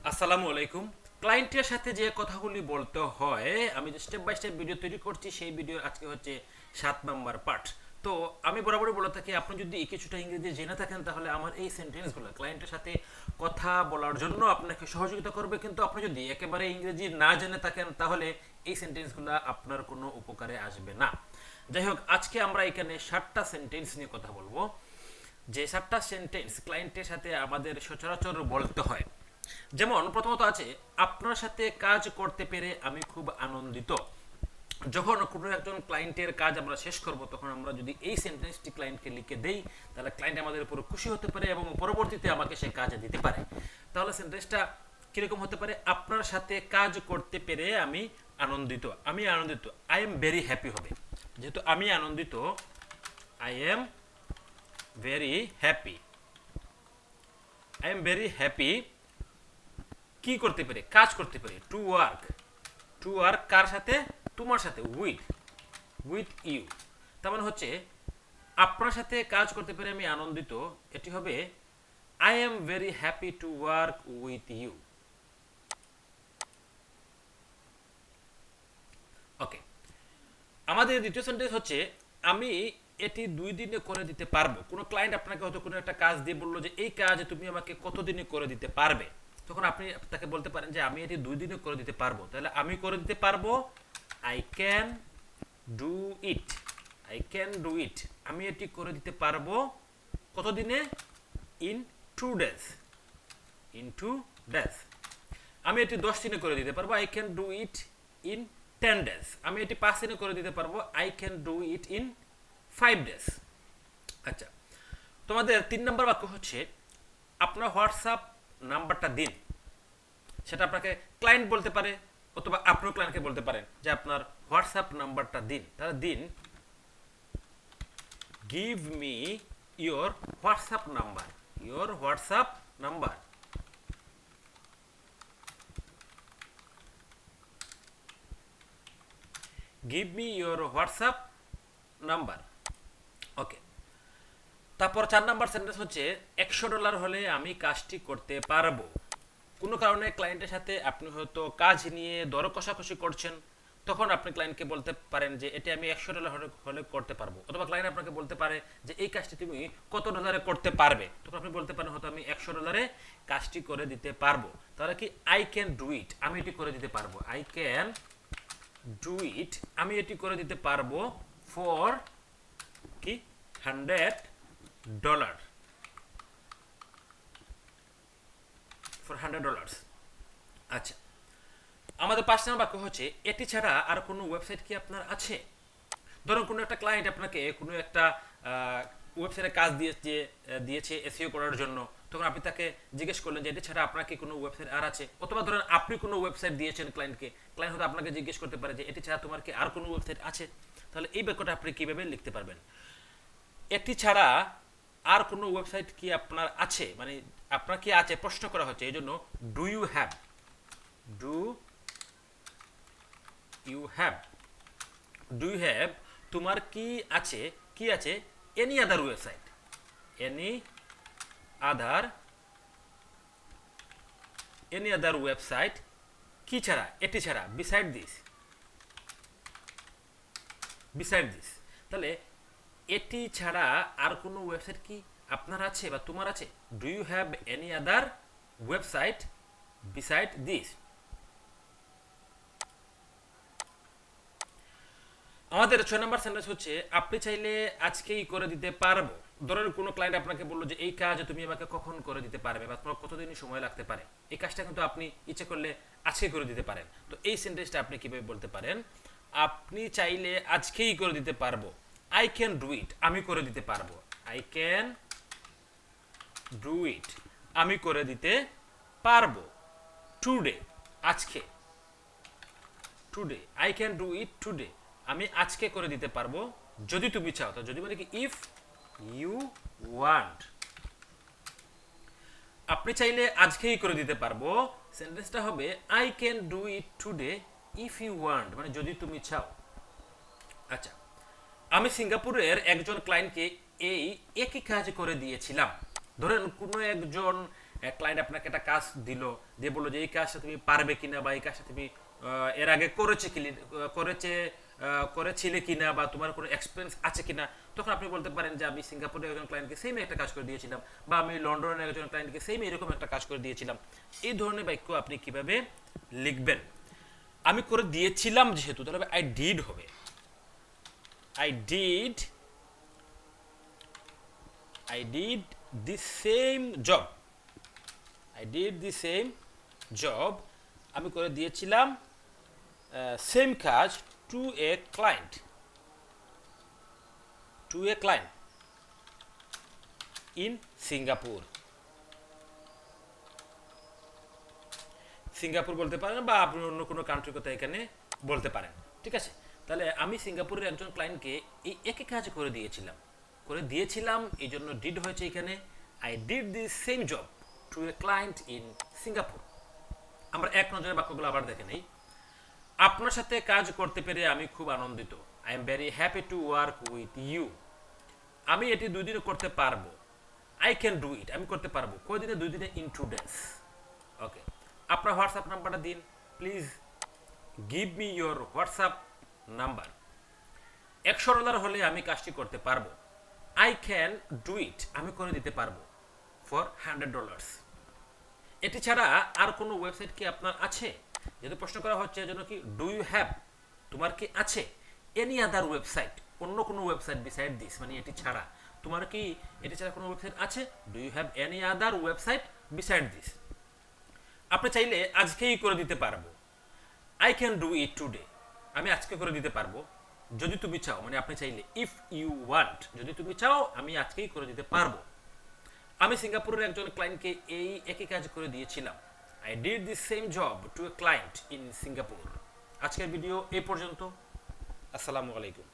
আসসালামু আলাইকুম। ক্লায়েন্টের সাথে যে কথাগুলি বলতে হয়, আমি যে স্টেপ বাই স্টেপ ভিডিও তৈরি করছি, সেই ভিডিও আজকে হচ্ছে 7 নম্বর পার্ট। তো আমি বরাবরই বলে থাকি, আপনি যদি কিছুটা ইংরেজি জেনে থাকেন তাহলে আমার এই সেন্টেন্সগুলো ক্লায়েন্টের সাথে কথা বলার জন্য আপনাকে সহযোগিতা করবে, কিন্তু আপনি যদি একেবারে ইংরেজি না জেনে থাকেন তাহলে এই সেন্টেন্সগুলো আপনার কোনো উপকারে আসবে না। যাই হোক, আজকে আমরা এখানে 7টা সেন্টেন্স নিয়ে কথা বলবো, যে 7টা সেন্টেন্স ক্লায়েন্টের সাথে আমাদের সচরাচর বলতে হয়। যেমন প্রথমত আছে, আপনার সাথে কাজ করতে পেরে আমি খুব আনন্দিত। যখন কোনো একজন ক্লায়েন্টের কাজ আমরা শেষ করব, তখন আমরা যদি এই সেন্টেন্সটি ক্লায়েন্টকে লিখে দেই, তাহলে ক্লায়েন্ট আমাদের উপর খুশি হতে পারে এবং পরবর্তীতে আমাকে সে কাজ দিতে পারে। তাহলে সেন্টেন্সটা কিরকম হতে পারে? আপনার সাথে কাজ করতে পেরে আমি আনন্দিত। আমি আনন্দিত, আই এম ভেরি হ্যাপি হবে। যেহেতু আমি আনন্দিত, I am very happy. I am very happy কি করতে পারে? কাজ করতে পারে। To work. টু ওয়ার্ক কার সাথে? তোমার সাথে। With with you. তার মানে হচ্ছে আপনার সাথে কাজ করতে পেরে আমি আনন্দিত, এটি হবে I am very happy to work with you. Okay, আমাদের দ্বিতীয় সেন্টেন্স হচ্ছে আমি এটি 2 দিনে করে দিতে পারবো। কোনো ক্লায়েন্ট আপনাকে হয়তো কোনো একটা কাজ দিয়ে বললো যে এই কাজ তুমি আমাকে কত দিনে করে দিতে পারবে, তখন আপনি তাকে বলতে পারেন যে আমি এটি 2 দিনে করে দিতে পারবো। তাহলে আমি করে দিতে পারবো, I can do it. I can do ইট, আমি এটি করে দিতে পারবো কত দিনে? In 2 days. In 2 days. আমি এটি 10 দিনে করে দিতে পারবো, I can do it in 10 days. আমি এটি 5 দিনে করে দিতে পারবো, I can do it in 5 days. আচ্ছা, তোমাদের 3 নম্বর বাক্য হচ্ছে আপনার হোয়াটসঅ্যাপ নাম্বারটা দিন। সেটা আপনাকে ক্লায়েন্ট বলতে পারে, অথবা আপনিও ক্লায়েন্টকে বলতে পারেন যে আপনার হোয়াটসঅ্যাপ নাম্বারটা দিন। তাহলে দিন, give me your WhatsApp number. Your WhatsApp number. Give me your WhatsApp number. Okay, তারপর 4 নম্বর সেন্টেন্স হচ্ছে $100 হলে আমি কাজটি করতে পারবো। কোনো কারণে ক্লায়েন্টের সাথে আপনি হয়তো কাজ নিয়ে দর কষাকষি করছেন, তখন আপনি ক্লায়েন্টকে বলতে পারেন যে এটি আমি $100 হলে করতে পারবো। অথবা ক্লায়েন্ট আপনাকে বলতে পারে যে এই কাজটি তুমি কত ডলারে করতে পারবে, তখন আপনি বলতে পারেন হয়তো আমি $100 কাজটি করে দিতে পারবো। তাহলে কি আই ক্যান ডু ইট, আমি এটি করে দিতে পারবো। আই ক্যান ডু ইট, আমি এটি করে দিতে পারবো ফর কি $100। ফর $100। আচ্ছা, আমাদের 5 নম্বর বাক্য হচ্ছে এটি ছাড়া আর কোনো ওয়েবসাইট কি আপনার আছে? ধরুন কোনো একটা ক্লায়েন্ট আপনাকে কোনো একটা ওয়েবসাইটে কাজ দিয়েছে এসইও করার জন্য, তখন আপনি তাকে জিজ্ঞেস করলেন যে এটি ছাড়া আপনার কি কোনো ওয়েবসাইট আর আছে? অথবা ধরেন আপনি কোনো ওয়েবসাইট দিয়েছেন ক্লায়েন্টকে, ক্লায়েন্ট হয়তো আপনাকে জিজ্ঞেস করতে পারে যে এটি ছাড়া তোমার কি আর কোনো ওয়েবসাইট আছে? তাহলে এই বাক্যটা আপনি কিভাবে লিখতে পারবেন? এটি ছাড়া আর কোনো ওয়েবসাইট কি আপনার আছে, মানে আপনার কি আছে প্রশ্ন করা হচ্ছে, এই জন্য do you have. Do you have. Do you have, তোমার কি আছে? কি আছে? Any other website. Any other. Any other website কি ছাড়া? এটি ছাড়া। Beside this. Beside this. তাহলে এটি ছাড়া আর কোনো ওয়েবসাইট কি আপনার আছে বা তোমার আছে? Do you have any other website beside this. আমাদের 6 নম্বর সেন্টেন্স হচ্ছে আপনি চাইলে আজকেই করে দিতে পারবো। ধরেন কোনো ক্লায়েন্ট আপনাকে বললো যে এই কাজ তুমি আমাকে কখন করে দিতে পারবে বা তোমার কতদিন সময় লাগতে পারে। এই কাজটা কিন্তু আপনি ইচ্ছে করলে আজকে করে দিতে পারেন। তো এই সেন্টেন্সটা আপনি কিভাবে বলতে পারেন? আপনি চাইলে আজকেই করে দিতে পারবো, আই ক্যান ডু ইট, আমি করে দিতে পারবো। আই ক্যান ডু ইট, আমি করে দিতে পারবো। টুডে, আজকে। Today, I can do it today, আমি আজকে করে দিতে পারবো যদি তুমি চাও। তো যদি মানে কি ইফ ইউ ওয়ান্ট। আপনি চাইলে আজকেই করে দিতে পারবো, সেন্টেন্সটা হবে I can do it today if you want, মানে যদি তুমি চাও। আচ্ছা, আমি সিঙ্গাপুরের একজন ক্লায়েন্টকে এই একই কাজ করে দিয়েছিলাম। ধরেন কোনো একজন ক্লায়েন্ট আপনাকে একটা কাজ দিল, দিয়ে বললো যে এই কাজটা তুমি পারবে কিনা, বা এই কাজটা তুমি এর আগে করেছিলে কিনা, বা তোমার কোনো এক্সপিরিয়েন্স আছে কিনা। তখন আপনি বলতে পারেন যে আমি সিঙ্গাপুরের একজন ক্লায়েন্টকে সেম একটা কাজ করে দিয়েছিলাম, বা আমি লন্ডনের একজন ক্লায়েন্টকে সেম এরকম একটা কাজ করে দিয়েছিলাম। এই ধরনের বাক্য আপনি কিভাবে লিখবেন? আমি করে দিয়েছিলাম যেহেতু, তাহলে আই ডিড হবে। I did the same job. I did the same job. আমি করে দিয়েছিলাম সেম কাজ to a client in Singapore. Singapore বলতে পারেন, বা আপনি অন্য কোনো কান্ট্রির কথা এখানে বলতে পারেন। ঠিক আছে, তাহলে আমি সিঙ্গাপুরের একজন ক্লায়েন্টকে এই একই কাজ করে দিয়েছিলাম, এই জন্য ডিড হয়েছে এখানে। I did the same job to a client in Singapore. আমরা এক নজরে বাক্যগুলো আবার দেখে নেই। আপনার সাথে কাজ করতে পেরে আমি খুব আনন্দিত। I am very happy to work with you. আমি এটি 2 দিনে করতে পারবো। আই ক্যান ডু ইট, আমি করতে পারবো। কয়দিনে? 2 দিনে, ইন 2 ডেজ। ওকে, আপনার হোয়াটসঅ্যাপ নাম্বারটা দিন please. Give me your WhatsApp number. $100 হলে আমি কাজটি করতে পারবো। আই ক্যান ডু ইট, আমি করে দিতে পারবো ফর $100। এটি ছাড়া আর কোনো ওয়েবসাইট কি আপনার আছে? যেহেতু প্রশ্ন করা হচ্ছে এজন্য কি ডু ইউ হ্যাভ, তোমার কি আছে এনি আদার ওয়েবসাইট, অন্য কোনো ওয়েবসাইট বিসাইড দিস, মানে এটি ছাড়া তোমার কি এটি ছাড়া কোনো ওয়েবসাইট আছে? Do you have any other website beside this. আপনি চাইলে আজকেই করে দিতে পারবো। I can do it today, আমি আজকে করে দিতে পারবো যদি তুমি চাও, মানে আপনি চাইলে। ইফ ইউ ওয়ান্ট, যদি তুমি চাও আমি আজকেই করে দিতে পারবো। আমি সিঙ্গাপুরের একজন ক্লায়েন্টকে এই একই কাজ করে দিয়েছিলাম। I did the same job to a client in Singapore. আজকের ভিডিও এই পর্যন্ত। আসসালামু আলাইকুম।